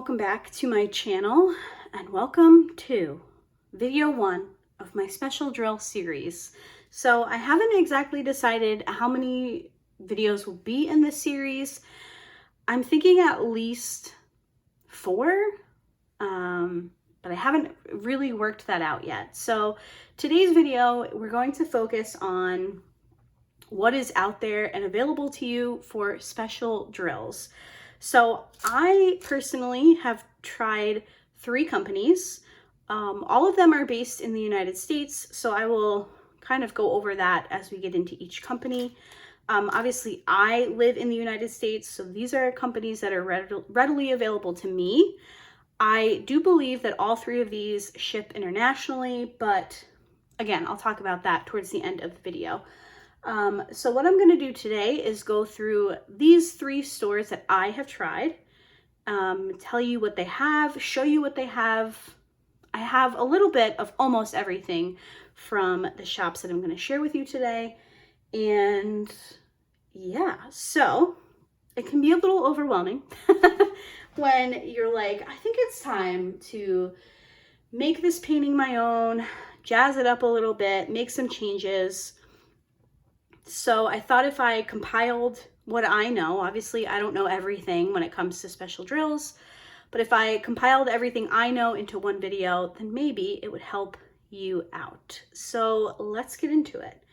welcome back to my channel, and welcome to video 1 of my special drill series. So I haven't exactly decided how many videos will be in this series. I'm thinking at least 4, but I haven't really worked that out yet. So today's video, we're going to focus on what is out there and available to you for special drills. So I personally have tried 3 companies. All of them are based in the United States, so I will kind of go over that as we get into each company. Obviously, I live in the United States, so these are companies that are readily available to me. I do believe that all 3 of these ship internationally, but again, I'll talk about that towards the end of the video. So what I'm going to do today is go through these 3 stores that I have tried, tell you what they have, show you what they have. I have a little bit of almost everything from the shops that I'm going to share with you today. And yeah, so it can be a little overwhelming when you're like, I think it's time to make this painting my own, jazz it up a little bit, make some changes. So I thought if I compiled what I know, obviously I don't know everything when it comes to special drills, but if I compiled everything I know into one video, then maybe it would help you out. So let's get into it.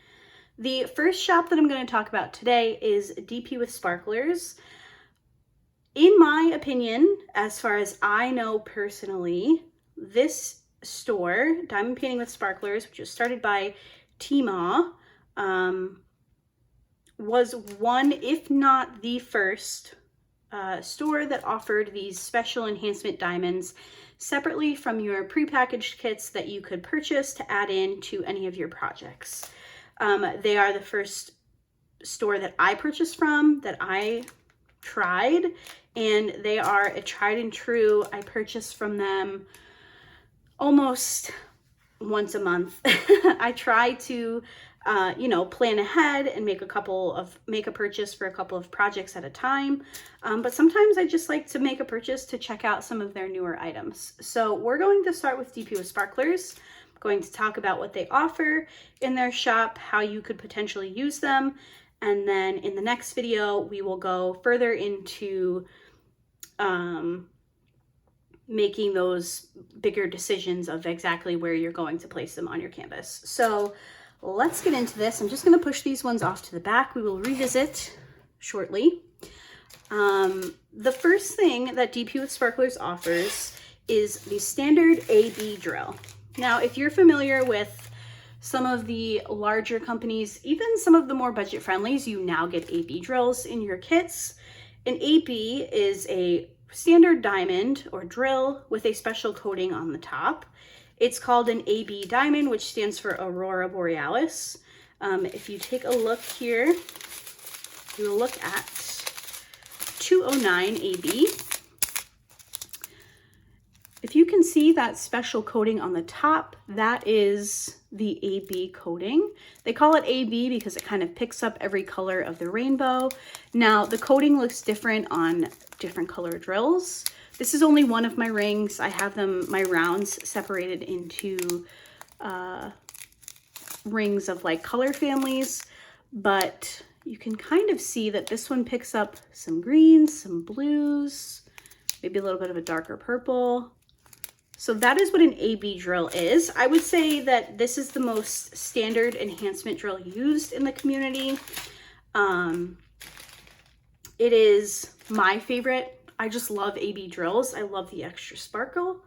The first shop that I'm going to talk about today is dpwithsparklers. In my opinion, as far as I know personally, this store, Diamond Painting with Sparklers, which was started by Dpo, was one, if not the first, store that offered these special enhancement diamonds separately from your prepackaged kits that you could purchase to add in to any of your projects. They are the first store that I purchased from, that I tried, and they are a tried and true. I purchase from them almost once a month. I try to plan ahead and make a purchase for a couple of projects at a time. But sometimes I just like to make a purchase to check out some of their newer items. So we're going to start with Dpo Sparklers. I'm going to talk about what they offer in their shop, how you could potentially use them. And then in the next video, we will go further into making those bigger decisions of exactly where you're going to place them on your canvas. So let's get into this. I'm just going to push these ones off to the back. We will revisit shortly. The first thing that Dpo Sparklers offers is the standard AB drill. Now, if you're familiar with some of the larger companies, even some of the more budget friendlies, you now get AB drills in your kits. An AB is a standard diamond or drill with a special coating on the top. It's called an AB diamond, which stands for Aurora Borealis. If you take a look here, you will look at 209 AB. If you can see that special coating on the top, that is the AB coating. They call it AB because it kind of picks up every color of the rainbow. Now, the coating looks different on different color drills. This is only one of my rings. I have my rounds separated into rings of like color families, but you can kind of see that this one picks up some greens, some blues, maybe a little bit of a darker purple. So that is what an AB drill is. I would say that this is the most standard enhancement drill used in the community. It is my favorite. I just love AB drills. I love the extra sparkle.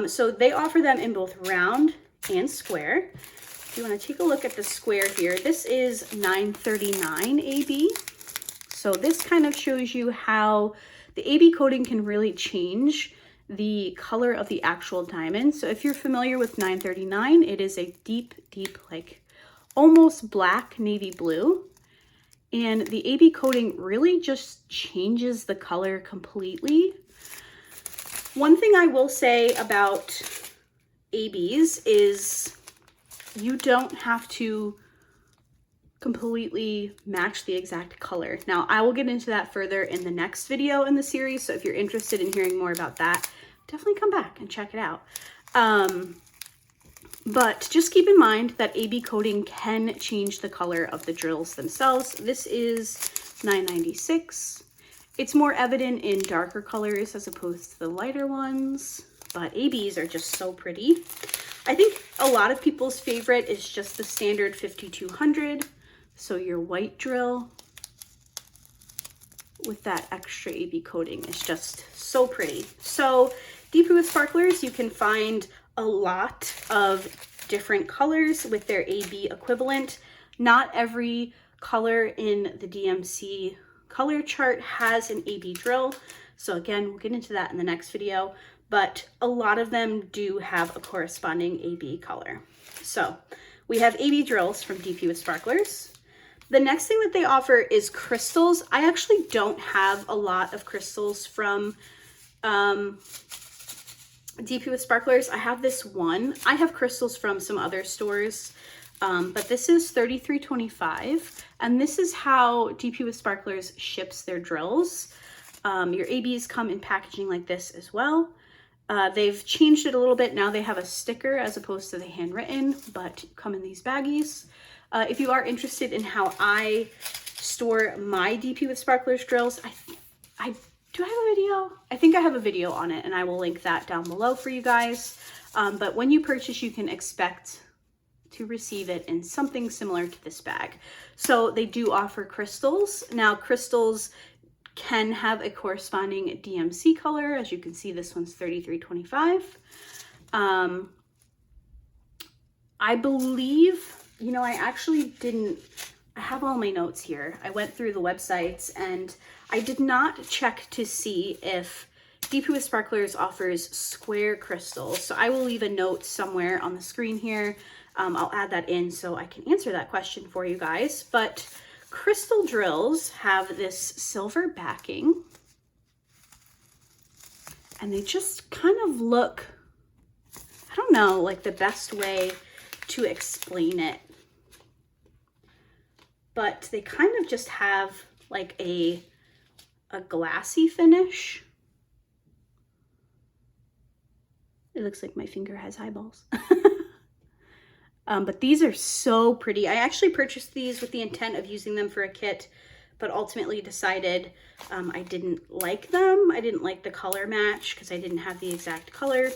So they offer them in both round and square. If you want to take a look at the square here, this is 939 AB. So this kind of shows you how the AB coating can really change the color of the actual diamond. So if you're familiar with 939, it is a deep, like almost black navy blue. And the AB coating really just changes the color completely. One thing I will say about ABs is you don't have to completely match the exact color. Now, I will get into that further in the next video in the series, so if you're interested in hearing more about that, definitely come back and check it out. But just keep in mind that AB coating can change the color of the drills themselves. This is $9.96. It's more evident in darker colors as opposed to the lighter ones, but ABs are just so pretty. I think a lot of people's favorite is just the standard 5200. So your white drill with that extra AB coating is just so pretty. So Dpo with Sparklers, you can find a lot of different colors with their AB equivalent. Not every color in the DMC color chart has an AB drill. So again, we'll get into that in the next video, but a lot of them do have a corresponding AB color. So we have AB drills from Dpo with Sparklers. The next thing that they offer is crystals. I actually don't have a lot of crystals from Dpo with Sparklers. I have this one. I have crystals from some other stores, but this is $33.25, and this is how Dpo with Sparklers ships their drills. Your ABs come in packaging like this as well. They've changed it a little bit. Now they have a sticker as opposed to the handwritten, but come in these baggies. If you are interested in how I store my Dpo with Sparklers drills, do I have a video? I think I have a video on it, and I will link that down below for you guys. But when you purchase, you can expect to receive it in something similar to this bag. So they do offer crystals. Now, crystals can have a corresponding DMC color. As you can see, this one's $33.25. I believe, you know, I actually didn't, I have all my notes here. I went through the websites and I did not check to see if Dpo with Sparklers offers square crystals. So I will leave a note somewhere on the screen here. I'll add that in so I can answer that question for you guys. But crystal drills have this silver backing, and they just kind of look, I don't know, like the best way to explain it. But they kind of just have like a glassy finish. It looks like my finger has eyeballs. But these are so pretty. I actually purchased these with the intent of using them for a kit, but ultimately decided I didn't like them. I didn't like the color match because I didn't have the exact color.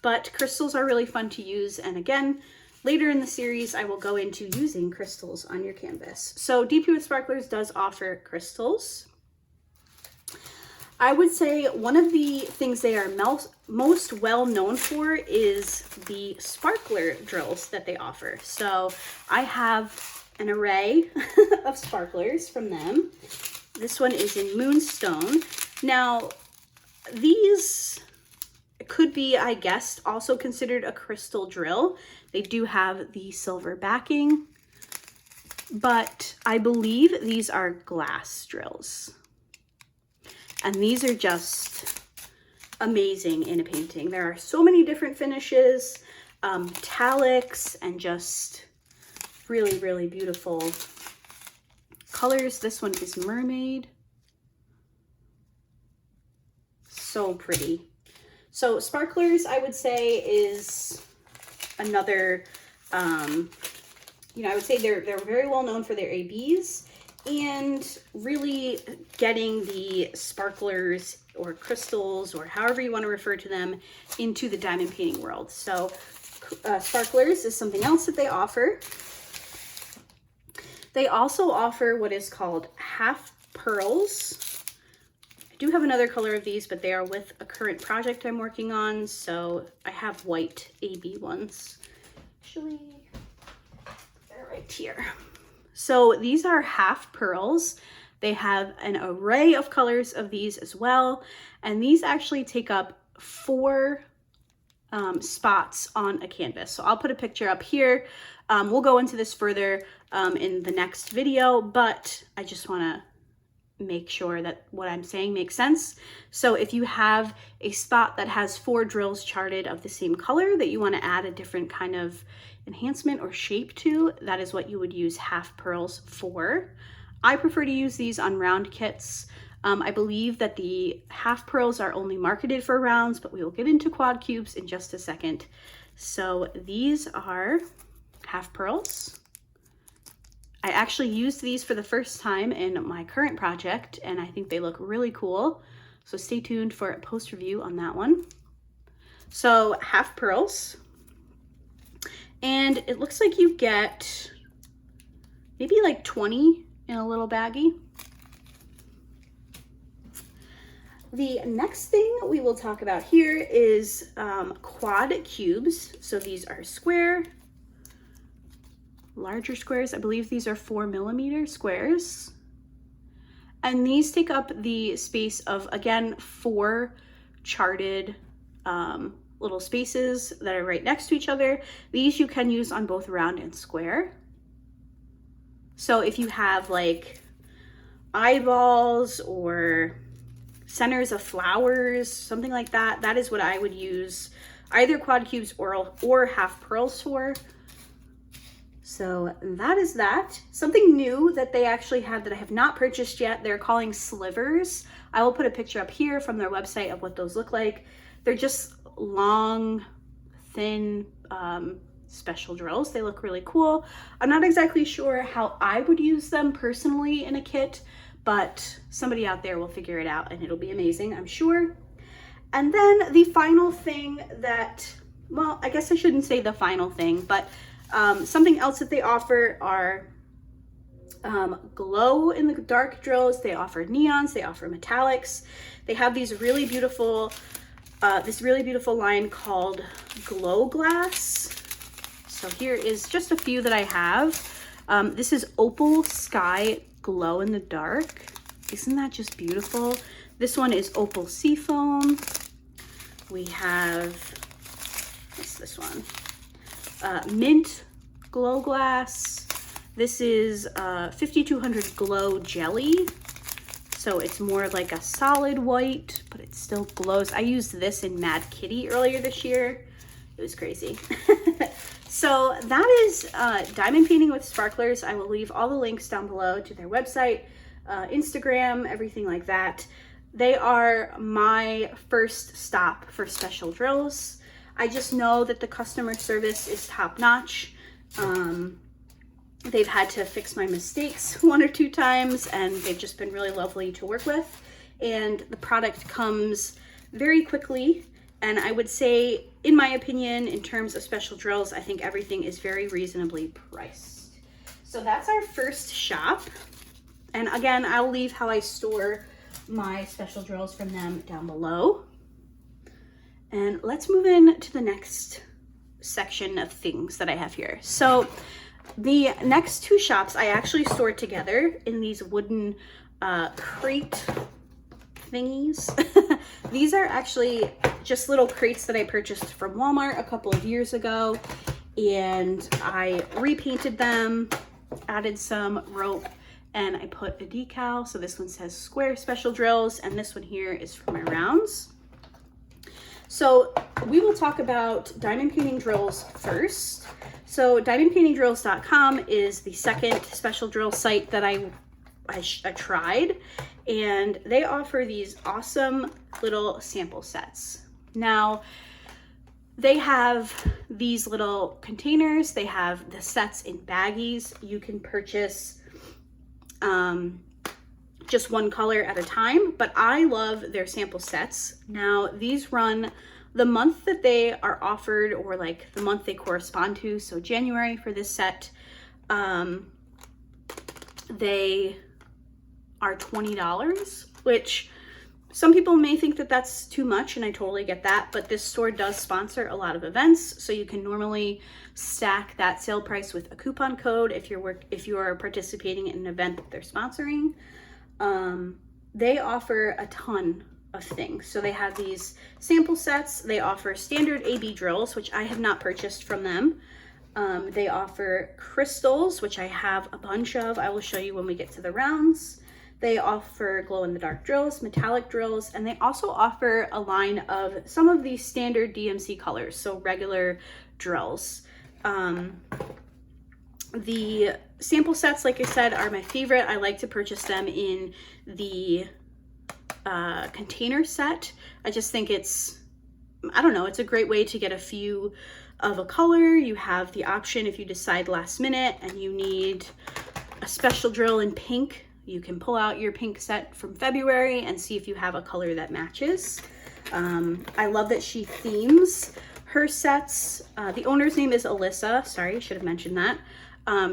But crystals are really fun to use. And again, later in the series, I will go into using crystals on your canvas. So Dpo with Sparklers does offer crystals. I would say one of the things they are most well known for is the sparkler drills that they offer. So I have an array of sparklers from them. This one is in Moonstone. Now, these could be, I guess, also considered a crystal drill. They do have the silver backing, but I believe these are glass drills. And these are just amazing in a painting. There are so many different finishes, metallics, and just really, really beautiful colors. This one is Mermaid. So pretty. So Sparklers, I would say, is another, you know, I would say they're very well known for their ABs and really getting the sparklers or crystals, or however you want to refer to them, into the diamond painting world. So Sparklers is something else that they offer. They also offer what is called half pearls. I do have another color of these, but they are with a current project I'm working on. So I have white AB ones. Actually, they're right here. So these are half pearls. They have an array of colors of these as well. And these actually take up 4 spots on a canvas. So I'll put a picture up here. We'll go into this further in the next video, but I just want to make sure that what I'm saying makes sense. So if you have a spot that has 4 drills charted of the same color that you want to add a different kind of enhancement or shape to, that is what you would use half pearls for. I prefer to use these on round kits. I believe that the half pearls are only marketed for rounds, but we will get into quad cubes in just a second. So these are half pearls. I actually used these for the first time in my current project, and I think they look really cool. So stay tuned for a post review on that one. So half pearls, and it looks like you get maybe like 20 in a little baggie. The next thing we will talk about here is quad cubes. So these are square, larger squares. I believe these are 4mm squares. And these take up the space of, again, 4 charted little spaces that are right next to each other. These you can use on both round and square. So if you have like eyeballs or centers of flowers, something like that, that is what I would use either quad cubes or half pearls for. So that is that. Something new that they actually have that I have not purchased yet, they're calling Slivers. I will put a picture up here from their website of what those look like. They're just long, thin, special drills. They look really cool. I'm not exactly sure how I would use them personally in a kit, but somebody out there will figure it out and it'll be amazing, I'm sure. And then the final thing that, well, I guess I shouldn't say the final thing, but something else that they offer are glow in the dark drills. They offer neons, they offer metallics. They have these really beautiful, this really beautiful line called Glow Glass. So here is just a few that I have. This is Opal Sky Glow in the Dark. Isn't that just beautiful? This one is Opal Seafoam. We have, what's this one? Mint Glow Glass. This is 5200 Glow Jelly. So it's more like a solid white, but it still glows. I used this in Mad Kitty earlier this year. It was crazy. So that is Diamond Painting with Sparklers. I will leave all the links down below to their website, Instagram, everything like that. They are my first stop for special drills. I just know that the customer service is top notch. They've had to fix my mistakes 1 or 2 times, and they've just been really lovely to work with. And the product comes very quickly. And I would say, in my opinion, in terms of special drills, I think everything is very reasonably priced. So that's our first shop. And again, I'll leave how I store my special drills from them down below. And let's move in to the next section of things that I have here. So the next 2 shops I actually stored together in these wooden crate thingies. These are actually just little crates that I purchased from Walmart a couple of years ago, and I repainted them, added some rope, and I put a decal. So this one says Square Special Drills, and this one here is for my rounds. So we will talk about Diamond Painting Drills first. So diamondpaintingdrills.com is the second special drill site that I tried, and they offer these awesome little sample sets. Now, they have these little containers. They have the sets in baggies. You can purchase just one color at a time, but I love their sample sets. Now, these run the month that they are offered, or like the month they correspond to. So January for this set, they are $20, which some people may think that that's too much, and I totally get that, but this store does sponsor a lot of events, so you can normally stack that sale price with a coupon code if you are participating in an event that they're sponsoring. They offer a ton of things. So they have these sample sets. They offer standard AB drills, which I have not purchased from them. They offer crystals, which I have a bunch of. I will show you when we get to the rounds. They offer glow-in-the-dark drills, metallic drills, and they also offer a line of some of these standard DMC colors, so regular drills. The sample sets, like I said, are my favorite. I like to purchase them in the container set. I just think it's, I don't know, it's a great way to get a few of a color. You have the option if you decide last minute and you need a special drill in pink, you can pull out your pink set from February and see if you have a color that matches. I love that she themes her sets. The owner's name is Alyssa. Sorry, I should have mentioned that.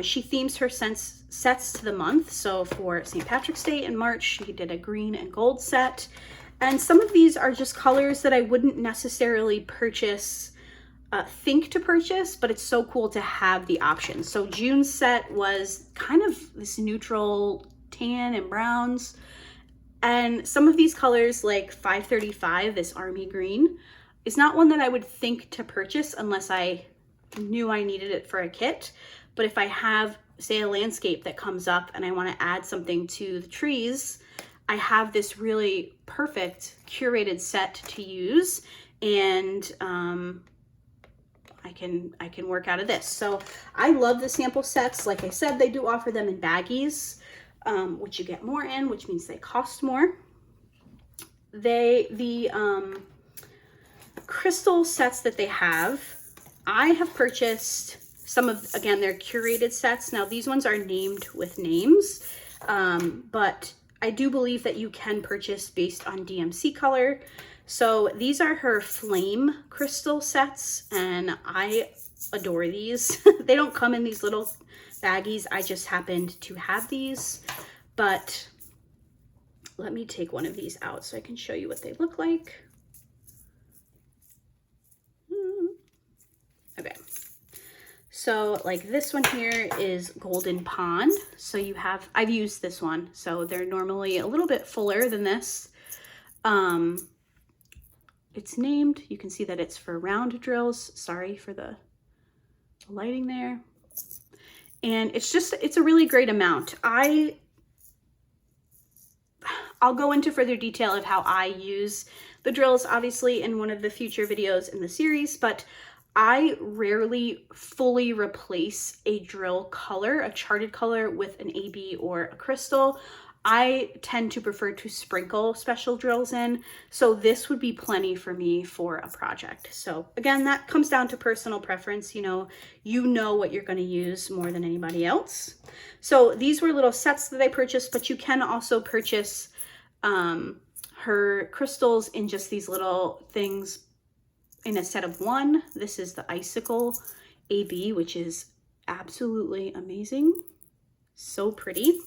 She themes her sets to the month. So for St. Patrick's Day in March, she did a green and gold set. And some of these are just colors that I wouldn't necessarily purchase, think to purchase, but it's so cool to have the option. So June's set was kind of this neutral tan and browns. And some of these colors, like 535, this army green, is not one that I would think to purchase unless I knew I needed it for a kit. But if I have, say, a landscape that comes up and I want to add something to the trees, I have this really perfect curated set to use, and I can work out of this. So I love the sample sets. Like I said, they do offer them in baggies, which you get more in, which means they cost more. The crystal sets that they have, I have purchased some of, again, they're curated sets. Now these ones are named with names, but I do believe that you can purchase based on DMC color. So these are her flame crystal sets, and I adore these. They don't come in these little baggies. I just happened to have these, but let me take one of these out so I can show you what they look like. Okay. So like this one here is Golden Pond. So you have, I've used this one. So they're normally a little bit fuller than this. It's named, you can see that it's for round drills. Sorry for the lighting there. And it's a really great amount. I'll go into further detail of how I use the drills, obviously, in one of the future videos in the series, but I rarely fully replace a drill color, a charted color, with an AB or a crystal. I tend to prefer to sprinkle special drills in, so this would be plenty for me for a project. So again, that comes down to personal preference. You know what you're going to use more than anybody else. So these were little sets that I purchased, but you can also purchase her crystals in just these little things in a set of one. This is the Icicle AB, which is absolutely amazing. So pretty.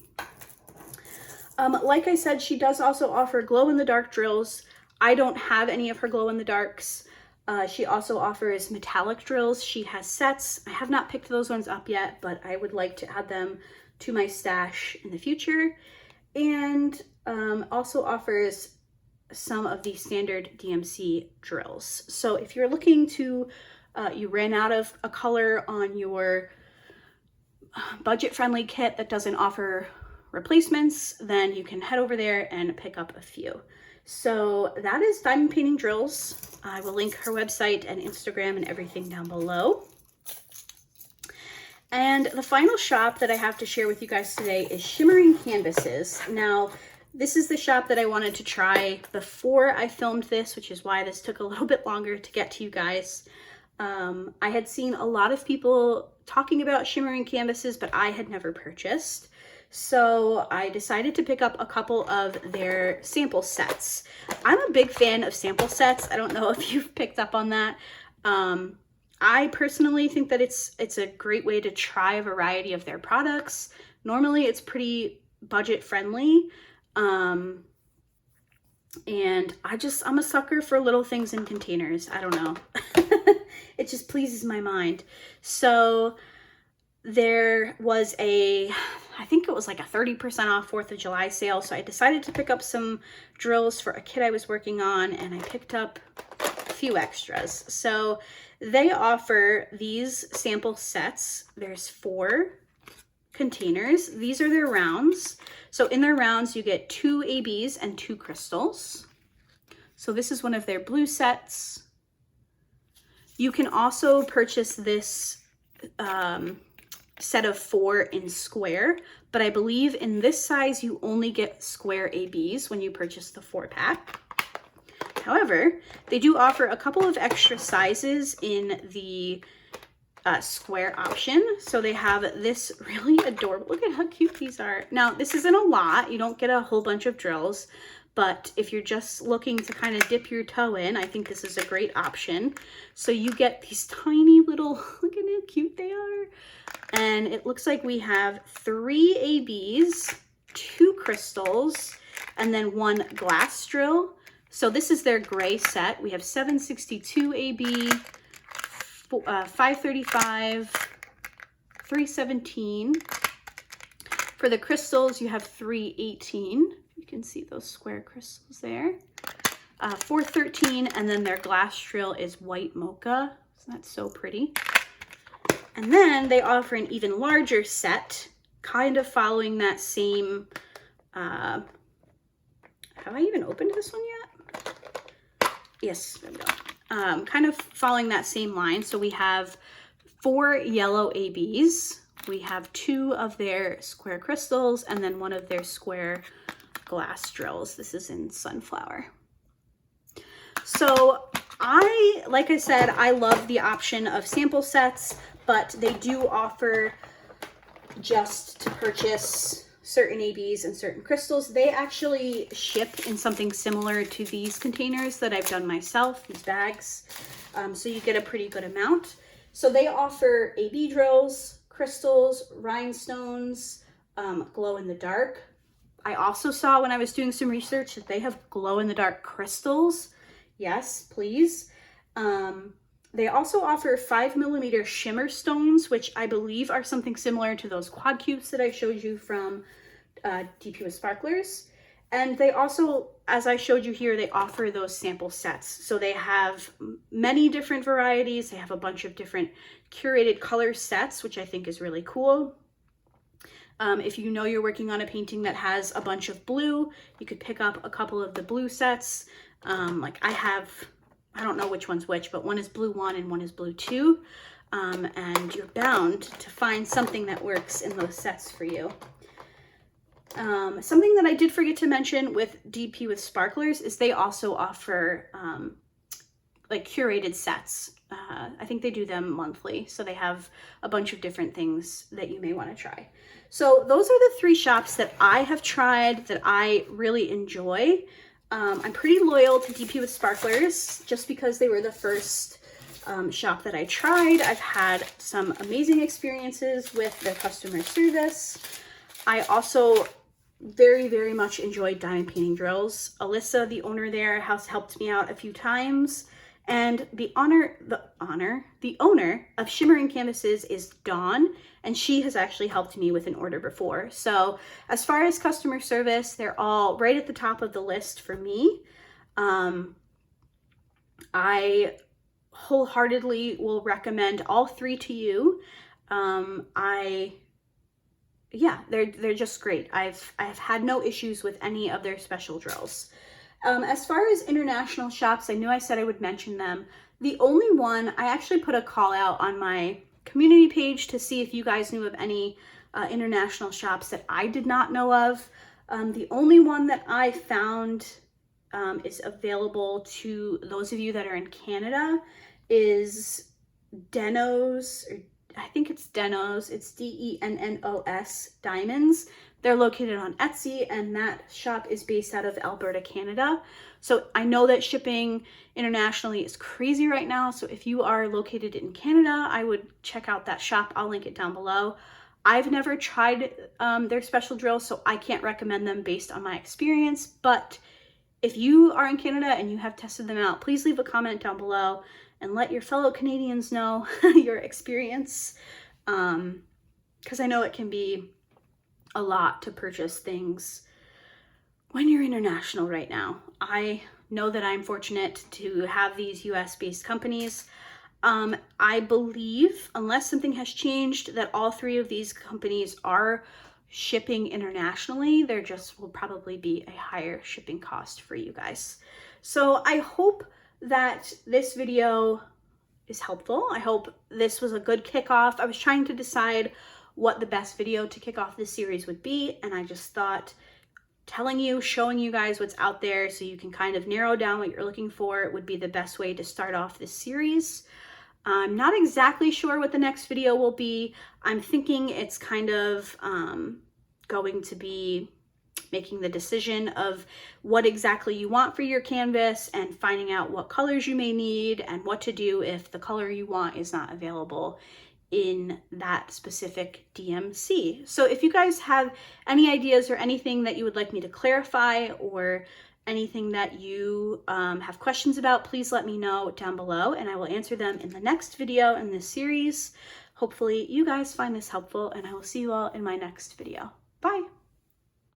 Like I said, she does also offer glow-in-the-dark drills. I don't have any of her glow-in-the-darks. She also offers metallic drills. She has sets. I have not picked those ones up yet, but I would like to add them to my stash in the future. And also offers some of the standard DMC drills. So if you're looking to, you ran out of a color on your budget-friendly kit that doesn't offer replacements, then you can head over there and pick up a few. So that is Diamond Painting Drills. I will link her website and Instagram and everything down below. And the final shop that I have to share with you guys today is Shimmering Canvases. Now, this is the shop that I wanted to try before I filmed this, which is why this took a little bit longer to get to you guys. I had seen a lot of people talking about Shimmering Canvases, but I had never purchased. So I decided to pick up a couple of their sample sets. I'm a big fan of sample sets. I don't know if you've picked up on that. I personally think that it's a great way to try a variety of their products. Normally it's pretty budget friendly. And I'm a sucker for little things in containers. I don't know. It just pleases my mind. So there was I think it was like a 30% off 4th of July sale. So I decided to pick up some drills for a kit I was working on, and I picked up a few extras. So they offer these sample sets. There's 4 containers. These are their rounds. So in their rounds, you get 2 ABs and 2 crystals. So this is one of their blue sets. You can also purchase this set of 4 in square, but I believe in this size you only get square ABs when you purchase the 4-pack. However, they do offer a couple of extra sizes in the square option. So they have this really adorable, look at how cute these are. Now, this isn't a lot, you don't get a whole bunch of drills, but if you're just looking to kind of dip your toe in, I think this is a great option. So you get these tiny little, look at how cute they are. And it looks like we have 3 ABs, 2 crystals, and then 1 glass drill. So this is their gray set. We have 762 AB, 535, 317. For the crystals, you have 318. You can see those square crystals there. 413, and then their glass drill is white mocha. So that's so pretty. And then they offer an even larger set, kind of following that same, have I even opened this one yet? Yes, there we go. Kind of following that same line. So we have 4 yellow ABs. We have 2 of their square crystals and then 1 of their square glass drills. This is in Sunflower. So like I said, I love the option of sample sets, but they do offer just to purchase certain ABs and certain crystals. They actually ship in something similar to these containers that I've done myself, these bags. So you get a pretty good amount. So they offer AB drills, crystals, rhinestones, glow in the dark. I also saw when I was doing some research that they have glow in the dark crystals. Yes, please. They also offer 5mm shimmer stones, which I believe are something similar to those quad cubes that I showed you from Dpo Sparklers. And they also, as I showed you here, they offer those sample sets. So they have many different varieties. They have a bunch of different curated color sets, which I think is really cool. If you know you're working on a painting that has a bunch of blue, you could pick up a couple of the blue sets. Like I don't know which one's which, but one is blue 1 and one is blue 2. And you're bound to find something that works in those sets for you. Something that I did forget to mention with DP with Sparklers is they also offer like curated sets. I think they do them monthly, so they have a bunch of different things that you may want to try. So those are the 3 shops that I have tried that I really enjoy. I'm pretty loyal to DP with Sparklers just because they were the first shop that I tried. I've had some amazing experiences with their customer service. I also very, very much enjoyed Diamondpaintingdrills. Alyssa, the owner there, has helped me out a few times. And the owner of Shimmering Canvases is Dawn, and she has actually helped me with an order before. So as far as customer service, they're all right at the top of the list for me. I wholeheartedly will recommend all 3 to you. Yeah, they're just great. I've had no issues with any of their special drills. As far as international shops, I knew I said I would mention them. The only one, I actually put a call out on my community page to see if you guys knew of any international shops that I did not know of. The only one that I found is available to those of you that are in Canada is Denos, or I think it's Denos, it's D-E-N-N-O-S Diamonds. They're located on Etsy, and that shop is based out of Alberta, Canada. So I know that shipping internationally is crazy right now. So if you are located in Canada, I would check out that shop. I'll link it down below. I've never tried their special drills, so I can't recommend them based on my experience. But if you are in Canada and you have tested them out, please leave a comment down below and let your fellow Canadians know your experience. Because I know it can be a lot to purchase things when you're international right now. I know that I'm fortunate to have these US-based companies. I believe, unless something has changed, that all 3 of these companies are shipping internationally, there just will probably be a higher shipping cost for you guys. So I hope that this video is helpful. I hope this was a good kickoff. I was trying to decide what the best video to kick off this series would be, and I just thought telling you, showing you guys what's out there so you can kind of narrow down what you're looking for would be the best way to start off this series. I'm not exactly sure what the next video will be. I'm thinking it's kind of going to be making the decision of what exactly you want for your canvas and finding out what colors you may need and what to do if the color you want is not available in that specific DMC. So if you guys have any ideas or anything that you would like me to clarify or anything that you have questions about, please let me know down below and I will answer them in the next video in this series. Hopefully you guys find this helpful, and I will see you all in my next video. Bye.